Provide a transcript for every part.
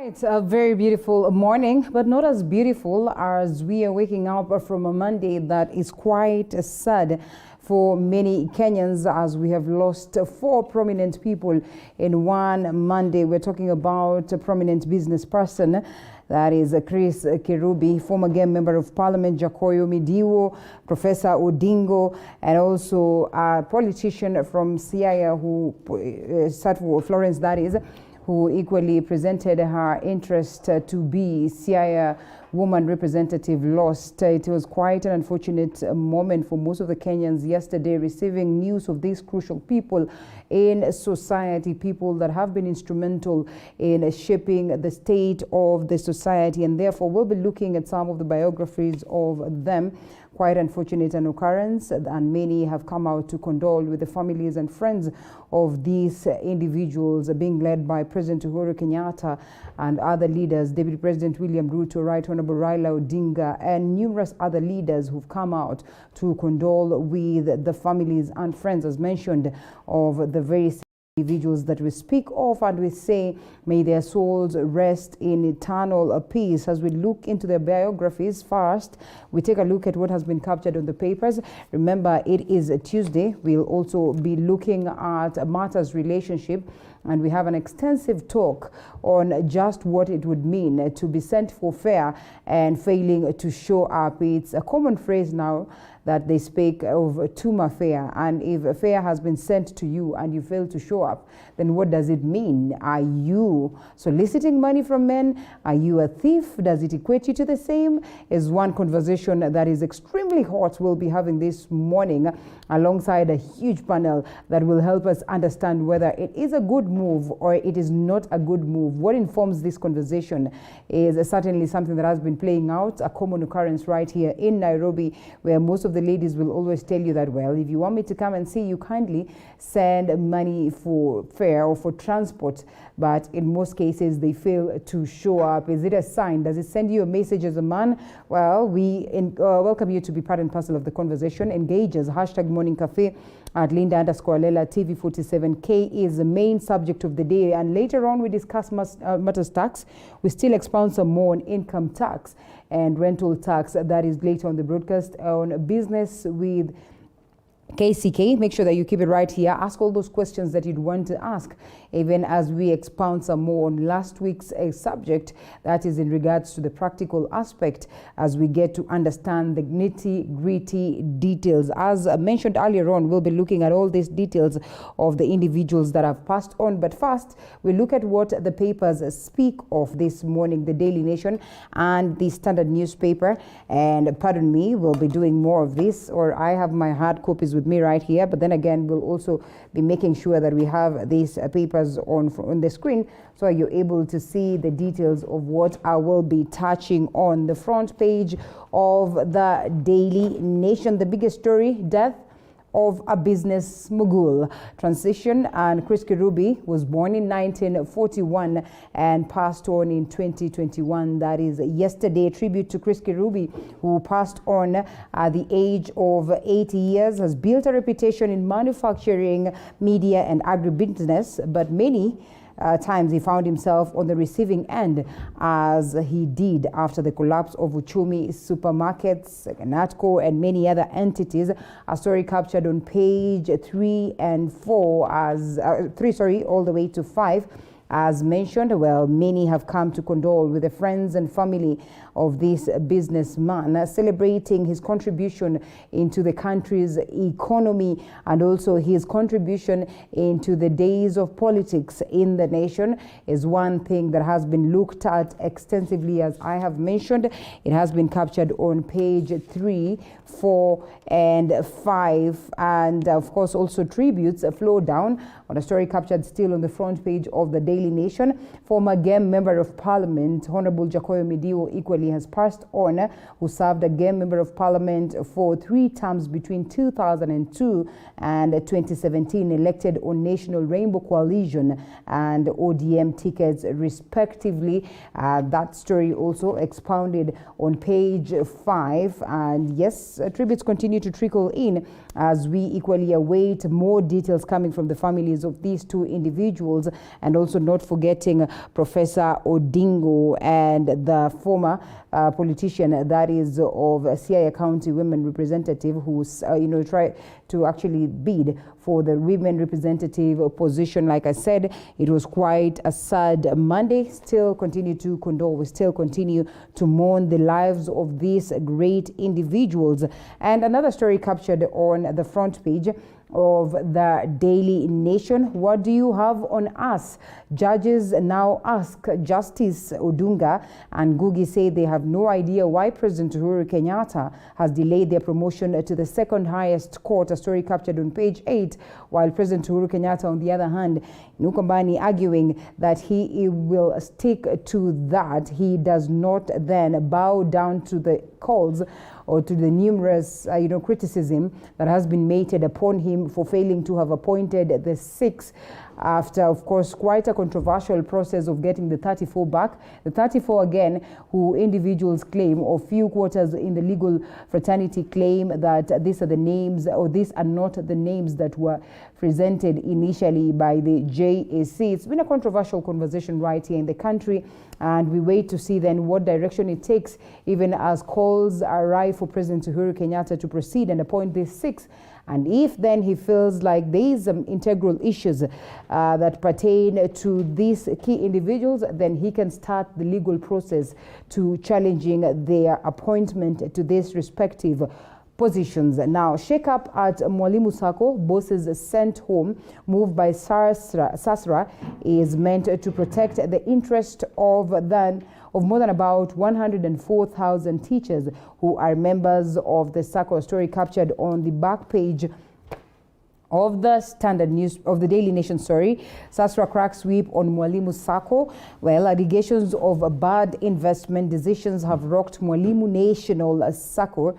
It's a very beautiful morning, but not as beautiful as we are waking up from a Monday that is quite sad for many Kenyans, as we have lost 4 prominent people in one Monday. We're talking about a prominent business person. That is Chris Kirubi, former game member of Parliament Jakoyo Midiwo, Professor Odingo, and also a politician from Siaya who sat for Florence, that is, who equally presented her interest to be Siaya woman representative, lost. It was quite an unfortunate moment for most of the Kenyans yesterday, receiving news of these crucial people in society, people that have been instrumental in shaping the state of the society, and therefore we'll be looking at some of the biographies of them. Quite unfortunate an occurrence, and many have come out to condole with the families and friends of these individuals, being led by President Uhuru Kenyatta and other leaders, Deputy President William Ruto, Right Honorable Raila Odinga, and numerous other leaders who've come out to condole with the families and friends, as mentioned, of the various individuals that we speak of, and we say may their souls rest in eternal peace. As we look into their biographies first, we take a look at what has been captured on the papers. Remember, it is a Tuesday. We'll also be looking at Martha's relationship, and we have an extensive talk on just what it would mean to be sent for fare and failing to show up. It's a common phrase now that they speak of tuma fare, and if a fare has been sent to you and you fail to show up, then what does it mean? Are you soliciting money from men? Are you a thief? Does it equate you to the same? Is one conversation that is extremely hot we'll be having this morning, alongside a huge panel that will help us understand whether it is a good move or it is not a good move. What informs this conversation is certainly something that has been playing out, a common occurrence right here in Nairobi, where most of the ladies will always tell you that, well, if you want me to come and see you, kindly send money for fare or for transport, but in most cases they fail to show up. Is it a sign? Does it send you a message as a man? Well, we welcome you to be part and parcel of the conversation. Engage us, #Morning Cafe at Linda_Lela. TV47K is the main subject of the day, and later on we discuss matters tax. We still expound some more on income tax and rental tax. That is later on the broadcast. On business with KCK, make sure that you keep it right here. Ask all those questions that you'd want to ask, even as we expound some more on last week's subject, that is in regards to the practical aspect, as we get to understand the nitty-gritty details. As mentioned earlier on, we'll be looking at all these details of the individuals that have passed on. But first, we look at what the papers speak of this morning, the Daily Nation and the Standard newspaper. And pardon me, we'll be doing more of this, or I have my hard copies with me right here, but then again we'll also be making sure that we have these papers on the screen, so you're able to see the details of what I will be touching on. The front page of the Daily Nation, the biggest story: death of a business mogul. Transition. And Chris Kirubi was born in 1941 and passed on in 2021. That is yesterday. Tribute to Chris Kirubi, who passed on at the age of 80 years, has built a reputation in manufacturing, media and agribusiness, but many times he found himself on the receiving end, as he did after the collapse of Uchumi supermarkets, Natco and many other entities. A story captured on page 3 and 4, as 3, all the way to 5. As mentioned, well, many have come to condole with the friends and family of this businessman, celebrating his contribution into the country's economy and also his contribution into the days of politics in the nation is one thing that has been looked at extensively, as I have mentioned. It has been captured on page 3, 4 and 5, and of course also tributes flow down on a story captured still on the front page of the Daily Nation. Former game member of Parliament Honorable Jakoyo Midiwo equally has passed on, who served a game member of Parliament for 3 terms between 2002 and 2017, elected on National Rainbow Coalition and ODM tickets respectively. That story also expounded on page 5, and yes, tributes continue to trickle in as we equally await more details coming from the families of these 2 individuals, and also not forgetting Professor Odingo and the former politician that is of Siaya County women representative who tried to actually bid for the women representative position. Like I said, it was quite a sad Monday. Still continue to condole. We still continue to mourn the lives of these great individuals. And another story captured on the front page of the Daily Nation. What do you have on us? Judges now ask Justice Odunga and Ngugi say they have no idea why President Uhuru Kenyatta has delayed their promotion to the second highest court, a story captured on page 8, while President Uhuru Kenyatta, on the other hand, Nukombani arguing that he will stick to that. He does not then bow down to the calls or to the numerous criticism that has been meted upon him for failing to have appointed the 6 after, of course, quite a controversial process of getting the 34 back. The 34 again, who individuals claim, or few quarters in the legal fraternity claim that these are the names, or these are not the names that were presented initially by the JAC. It's been a controversial conversation right here in the country, and we wait to see then what direction it takes, even as calls arrive for President Uhuru Kenyatta to proceed and appoint these 6. And if then he feels like there is some integral issues that pertain to these key individuals, then he can start the legal process to challenging their appointment to these respective positions. Now, shake-up at Mwalimu Sacco, bosses sent home, moved by Sasra, is meant to protect the interest of more than about 104,000 teachers who are members of the Sacco. Story captured on the back page of the Standard News, of the Daily Nation, Sasra crack sweep on Mwalimu Sacco. Well, allegations of bad investment decisions have rocked Mwalimu National Sacco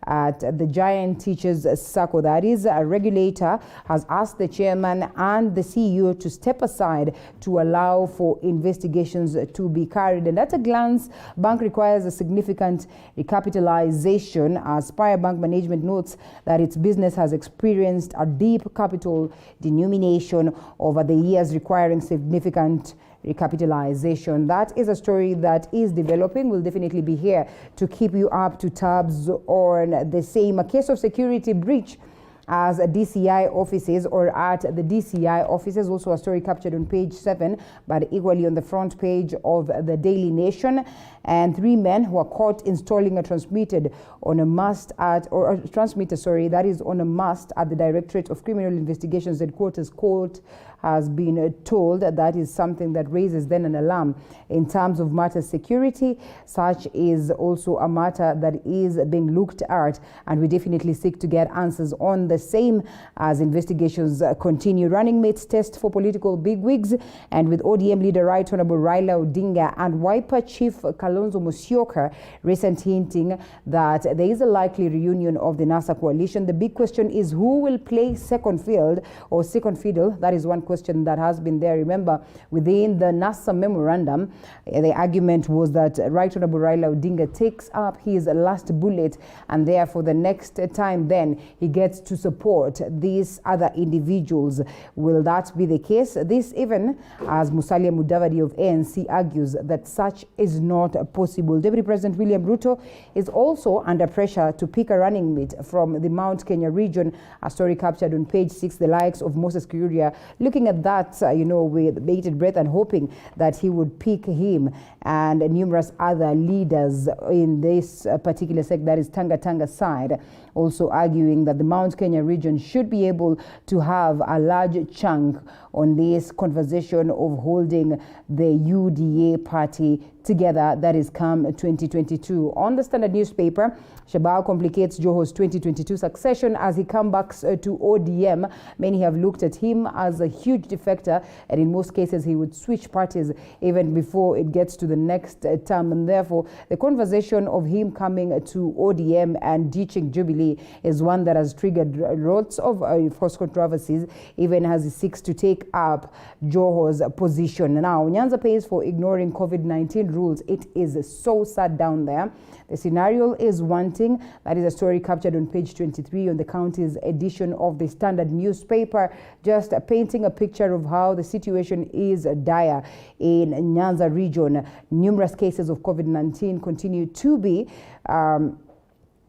at the Giant Teachers Sacco. That is, a regulator has asked the chairman and the CEO to step aside to allow for investigations to be carried. And at a glance, bank requires a significant recapitalization, as Spire Bank Management notes that its business has experienced a deep capital denomination over the years, requiring significant recapitalization. That is a story that is developing. We'll definitely be here to keep you up to tabs on the same. A case of security breach as a DCI offices, or at the DCI offices, also a story captured on page 7, but equally on the front page of the Daily Nation. And 3 men who are caught installing a transmitter on a mast at that is on a mast at the Directorate of Criminal Investigations Headquarters Court has been told. That is something that raises then an alarm in terms of matter security. Such is also a matter that is being looked at, and we definitely seek to get answers on the same as investigations continue. Running mates test for political bigwigs, and with ODM leader Right Honorable Raila Odinga and Wiper Chief Kalonzo Musyoka recent hinting that there is a likely reunion of the NASA coalition. The big question is who will play second fiddle. That is one question that has been there. Remember, within the NASA memorandum, the argument was that Right Honorable Raila Odinga takes up his last bullet, and therefore the next time then he gets to support these other individuals. Will that be the case? This even as Musalia Mudavadi of ANC argues that such is not possible. Deputy President William Ruto is also under pressure to pick a running mate from the Mount Kenya region. A story captured on page 6, the likes of Moses Kuria looking at that, with bated breath and hoping that he would pick him and numerous other leaders in this particular sector, that is Tanga side, also arguing that the Mount Kenya region should be able to have a large chunk on this conversation of holding the UDA party together, that is come 2022. On the Standard newspaper, Shabal complicates Joho's 2022 succession as he comes back to ODM. Many have looked at him as a huge defector, and in most cases he would switch parties even before it gets to the next term, and therefore the conversation of him coming to ODM and ditching Jubilee is one that has triggered lots of course controversies, even as he seeks to take up Joho's position. Now, Nyanza pays for ignoring COVID-19 rules. It is so sad down there. The scenario is wanting. That is a story captured on page 23 on the county's edition of the Standard newspaper, just painting a picture of how the situation is dire in Nyanza region. Numerous cases of COVID-19 continue to be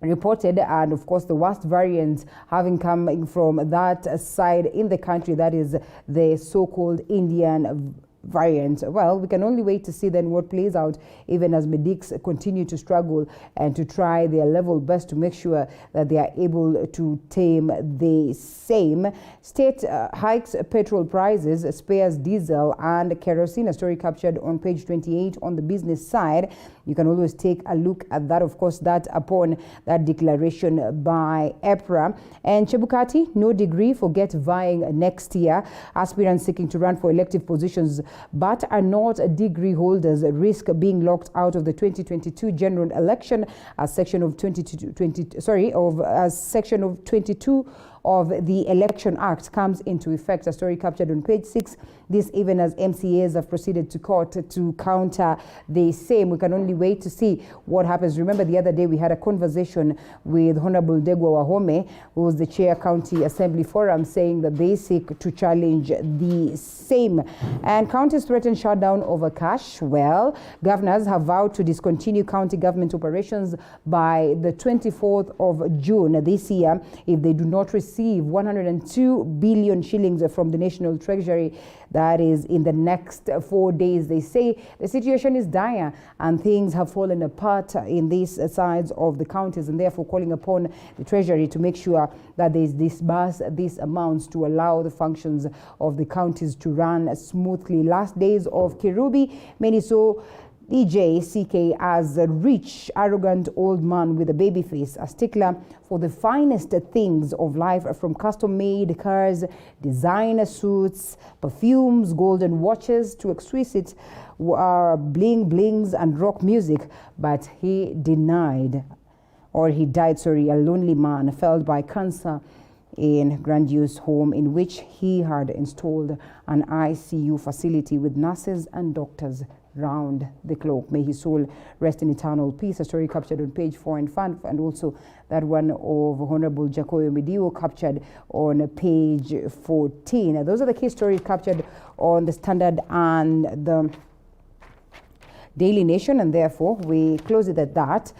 reported, and of course the worst variant having come from that side in the country, that is the so-called Indian variant. Well, we can only wait to see then what plays out, even as medics continue to struggle and to try their level best to make sure that they are able to tame the same. State hikes petrol prices, spares diesel and kerosene, a story captured on page 28 on the business side. You can always take a look at that, of course, that upon that declaration by EPRA. And Chebukati, no degree, forget vying next year. Aspirants seeking to run for elective positions but are not degree holders risk being locked out of the 2022 general election, as section of 22 of the Election Act comes into effect. A story captured on page 6. This even as MCAs have proceeded to court to counter the same. We can only wait to see what happens. Remember, the other day we had a conversation with Honorable Degwa Wahome, who was the chair County Assembly Forum, saying that they seek to challenge the same. And counties threaten shutdown over cash. Well, governors have vowed to discontinue county government operations by the 24th of June this year if they do not receive 102 billion shillings from the National Treasury. That is in the next 4 days. They say the situation is dire and things have fallen apart in these sides of the counties, and therefore calling upon the Treasury to make sure that they disburse these amounts to allow the functions of the counties to run smoothly. Last days of Kirubi, many saw DJ CK as a rich, arrogant old man with a baby face, a stickler for the finest things of life, from custom-made cars, designer suits, perfumes, golden watches, to exquisite bling-blings and rock music. But he died, a lonely man felled by cancer in grandiose home in which he had installed an ICU facility with nurses and doctors round the clock. May his soul rest in eternal peace. A story captured on page 4 and 5, and also that one of Honorable Jacoyo Midio captured on page 14. Now, those are the key stories captured on the Standard and the Daily Nation, and therefore we close it at that.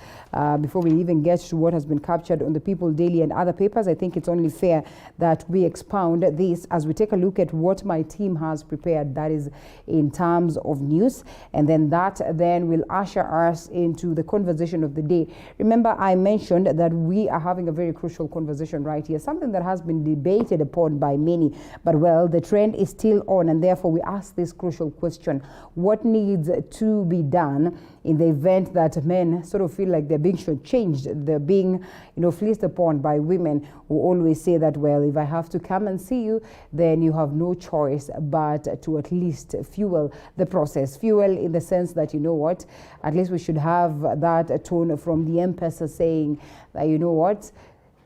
Before we even get to what has been captured on the People Daily and other papers, I think it's only fair that we expound this as we take a look at what my team has prepared, that is in terms of news, and then that will usher us into the conversation of the day. Remember, I mentioned that we are having a very crucial conversation right here, something that has been debated upon by many, but well, the trend is still on, and therefore we ask this crucial question: what needs to be done in the event that men sort of feel like they're being shortchanged, they're being, fleeced upon by women who always say that, well, if I have to come and see you, then you have no choice but to at least fuel the process. Fuel in the sense that, you know what, at least we should have that tone from the M-Pesa saying that, you know what,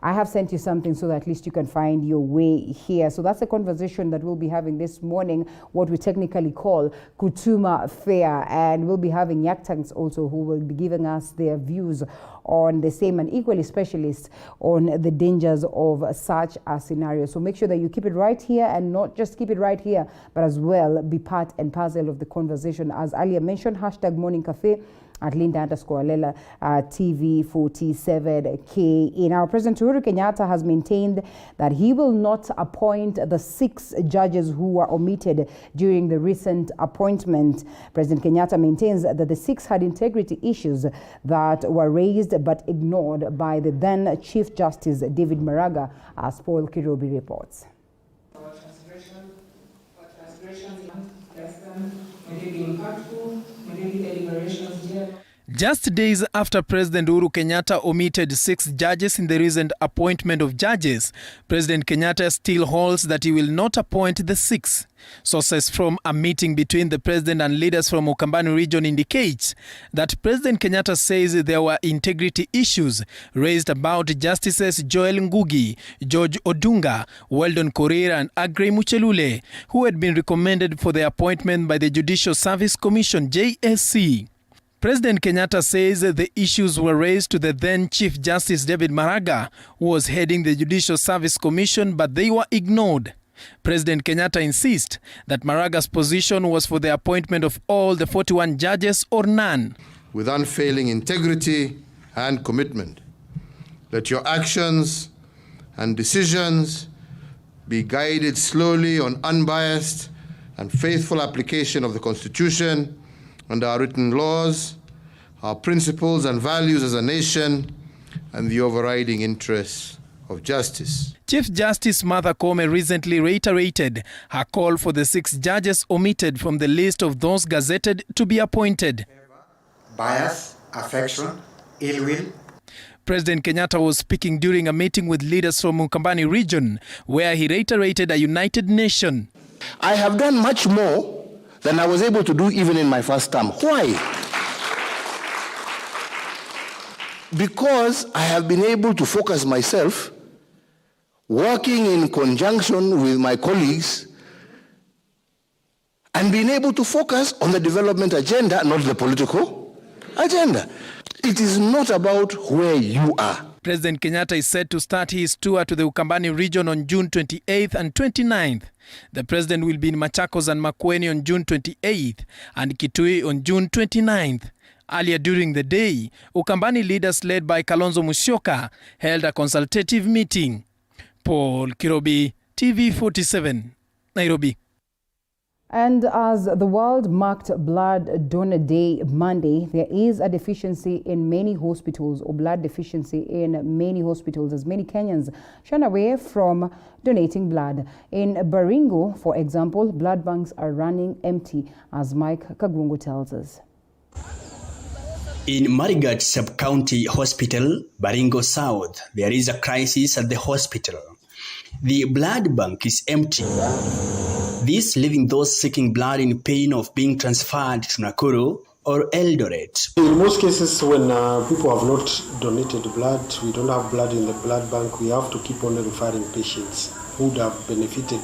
I have sent you something so that at least you can find your way here. So that's the conversation that we'll be having this morning, what we technically call Kutuma Fair. And we'll be having Yaktangs also, who will be giving us their views on the same, and equally specialists on the dangers of such a scenario. So make sure that you keep it right here, and not just keep it right here, but as well be part and parcel of the conversation. As earlier mentioned, hashtag Morning Cafe at Linda_Lela TV47K. In our President Uhuru Kenyatta has maintained that he will not appoint the 6 judges who were omitted during the recent appointment. President Kenyatta maintains that the 6 had integrity issues that were raised but ignored by the then Chief Justice David Maraga, as Paul Kirobi reports. Just days after President Uhuru Kenyatta omitted 6 judges in the recent appointment of judges, President Kenyatta still holds that he will not appoint the 6. Sources from a meeting between the president and leaders from Ukambani region indicates that President Kenyatta says there were integrity issues raised about Justices Joel Ngugi, George Odunga, Weldon Korir and Aggrey Muchelule, who had been recommended for the appointment by the Judicial Service Commission, JSC. President Kenyatta says the issues were raised to the then Chief Justice David Maraga, who was heading the Judicial Service Commission, but they were ignored. President Kenyatta insists that Maraga's position was for the appointment of all the 41 judges or none. With unfailing integrity and commitment, let your actions and decisions be guided slowly on unbiased and faithful application of the Constitution and our written laws, our principles and values as a nation, and the overriding interests of justice. Chief Justice Martha Koome recently reiterated her call for the 6 judges omitted from the list of those gazetted to be appointed. Bias, affection, ill will. President Kenyatta was speaking during a meeting with leaders from Ukambani region, where he reiterated a united nation. I have done much more than I was able to do even in my first term. Why? Because I have been able to focus myself, working in conjunction with my colleagues, and being able to focus on the development agenda, not the political agenda. It is not about where you are. President Kenyatta is set to start his tour to the Ukambani region on June 28th and 29th. The president will be in Machakos and Makueni on June 28th and Kitui on June 29th. Earlier during the day, Ukambani leaders led by Kalonzo Musyoka held a consultative meeting. Paul Kirobi, TV47, Nairobi. And as the world marked Blood Donor Day Monday, there is a deficiency in many hospitals, or blood deficiency in many hospitals, as many Kenyans shun away from donating blood. In Baringo, for example, blood banks are running empty, as Mike Kagwungu tells us. In Marigat Sub-County Hospital, Baringo South, there is a crisis at the hospital. The blood bank is empty. This leaving those seeking blood in pain of being transferred to Nakuru or Eldoret. In most cases, when people have not donated blood, we don't have blood in the blood bank, we have to keep on referring patients who would have benefited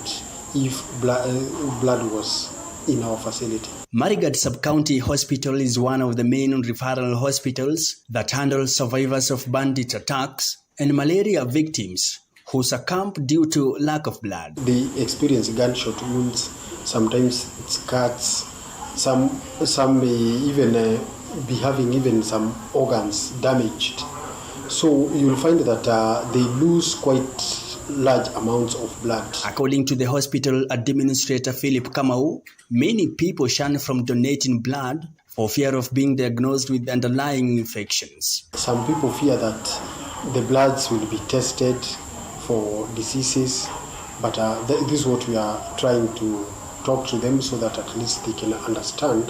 if blood was in our facility. Marigat Sub-County Hospital is one of the main referral hospitals that handle survivors of bandit attacks and malaria victims who succumb due to lack of blood. They experience gunshot wounds, sometimes it's cuts, some may even be having even some organs damaged. So you'll find that they lose quite large amounts of blood. According to the hospital administrator Philip Kamau, many people shun from donating blood for fear of being diagnosed with underlying infections. Some people fear that the bloods will be tested for diseases, but this is what we are trying to talk to them so that at least they can understand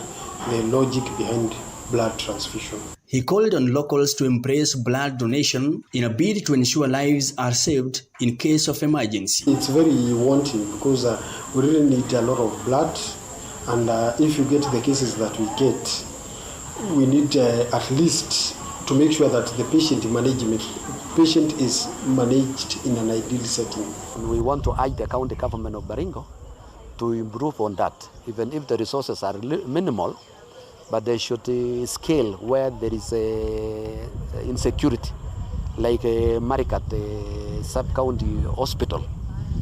the logic behind blood transfusion. He called on locals to embrace blood donation in a bid to ensure lives are saved in case of emergency. It's very wanting because we really need a lot of blood, and if you get the cases that we get, we need at least to make sure that the patient is managed in an ideal setting. We want to urge the county government of Baringo to improve on that, even if the resources are minimal, but they should scale where there is insecurity, like Marigat Sub-County Hospital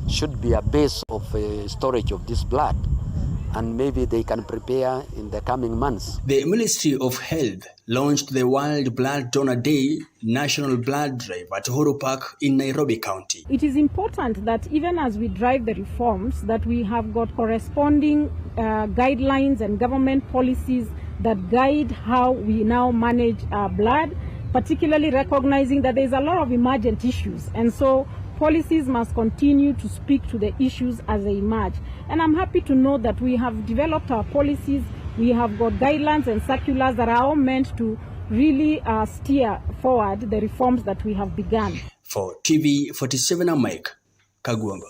should be a base of storage of this blood, and maybe they can prepare in the coming months. The Ministry of Health launched the World Blood Donor Day National Blood Drive at Uhuru Park in Nairobi County. It is important that even as we drive the reforms, that we have got corresponding guidelines and government policies that guide how we now manage our blood, particularly recognizing that there's a lot of emergent issues. And so policies must continue to speak to the issues as they emerge. And I'm happy to know that we have developed our policies. We have got guidelines and circulars that are all meant to really steer forward the reforms that we have begun. For TV47, I'm Mike Kagwungu.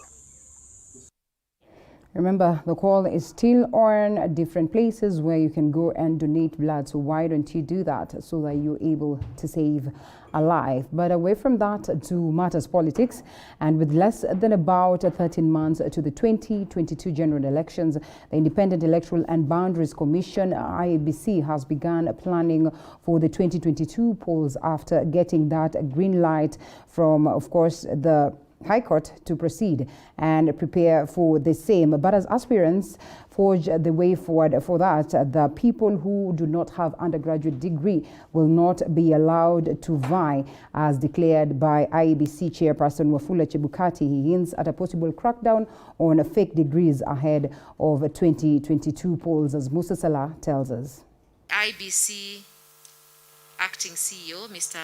Remember, the call is still on different places where you can go and donate blood. So why don't you do that so that you're able to save a life? But away from that to matters politics, and with less than about 13 months to the 2022 general elections, the Independent Electoral and Boundaries Commission, IEBC, has begun planning for the 2022 polls after getting that green light from, of course, the High Court to proceed and prepare for the same. But as aspirants forge the way forward for that, the people who do not have undergraduate degree will not be allowed to vie, as declared by IEBC Chairperson Wafula Chebukati. He hints at a possible crackdown on fake degrees ahead of 2022 polls, as Musa Salah tells us. IEBC Acting CEO, Mr.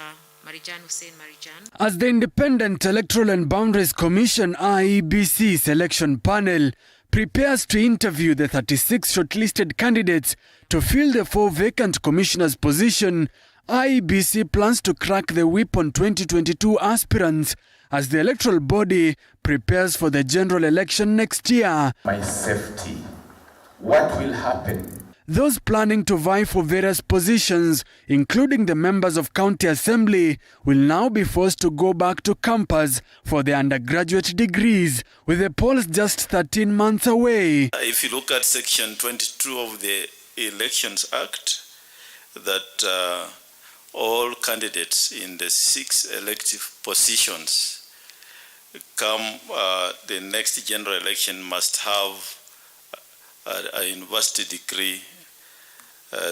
Marijan Hussein Marijan. As the Independent Electoral and Boundaries Commission IEBC selection panel prepares to interview the 36 shortlisted candidates to fill the 4 vacant commissioners' position, IEBC plans to crack the whip on 2022 aspirants as the electoral body prepares for the general election next year. My safety. What will happen? Those planning to vie for various positions, including the members of County Assembly, will now be forced to go back to campus for their undergraduate degrees, with the polls just 13 months away. If you look at Section 22 of the Elections Act, that all candidates in the 6 elective positions come the next general election must have a university degree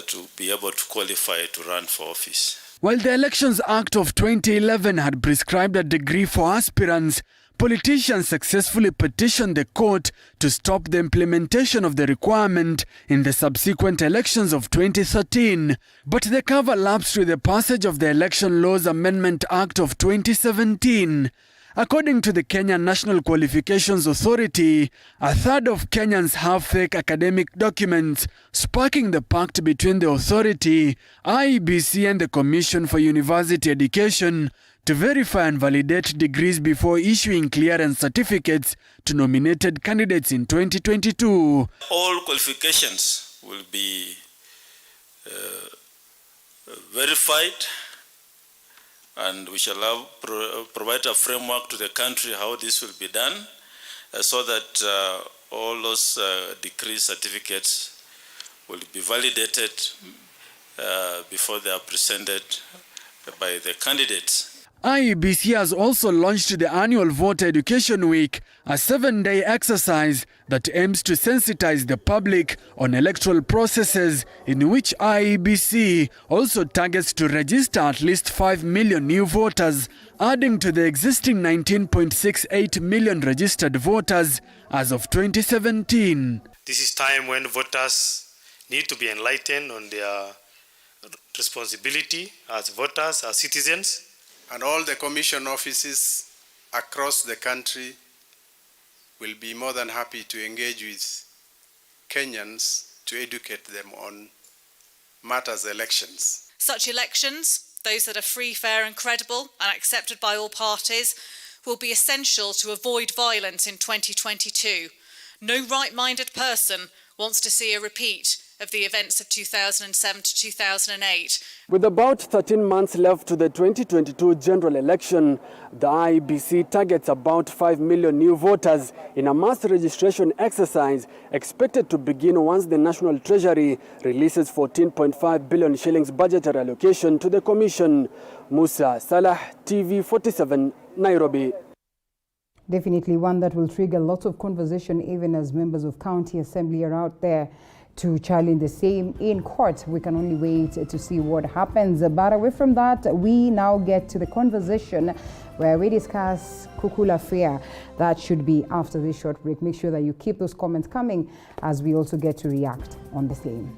to be able to qualify to run for office. While the Elections Act of 2011 had prescribed a degree for aspirants, politicians successfully petitioned the court to stop the implementation of the requirement in the subsequent elections of 2013. But the cover lapsed with the passage of the Election Laws Amendment Act of 2017. According to the Kenya National Qualifications Authority, a third of Kenyans have fake academic documents, sparking the pact between the authority, IEBC and the Commission for University Education to verify and validate degrees before issuing clearance certificates to nominated candidates in 2022. All qualifications will be verified, and we shall provide a framework to the country how this will be done, so that all those degree certificates will be validated before they are presented by the candidates. IEBC has also launched the annual Voter Education Week, a 7-day exercise that aims to sensitize the public on electoral processes, in which IEBC also targets to register at least 5 million new voters, adding to the existing 19.68 million registered voters as of 2017. This is time when voters need to be enlightened on their responsibility as voters, as citizens. And all the commission offices across the country will be more than happy to engage with Kenyans to educate them on matters elections. Such elections, those that are free, fair and credible and accepted by all parties, will be essential to avoid violence in 2022. No right-minded person wants to see a repeat of the events of 2007 to 2008. With about 13 months left to the 2022 general election, the IEBC targets about 5 million new voters in a mass registration exercise expected to begin once the National Treasury releases 14.5 billion shillings budgetary allocation to the Commission. Musa Salah, TV47, Nairobi. Definitely one that will trigger lots of conversation, even as members of County Assembly are out there to challenge the same in court. We can only wait to see what happens. But away from that, we now get to the conversation where we discuss Kukula Fair. That should be after this short break. Make sure that you keep those comments coming as we also get to react on the same.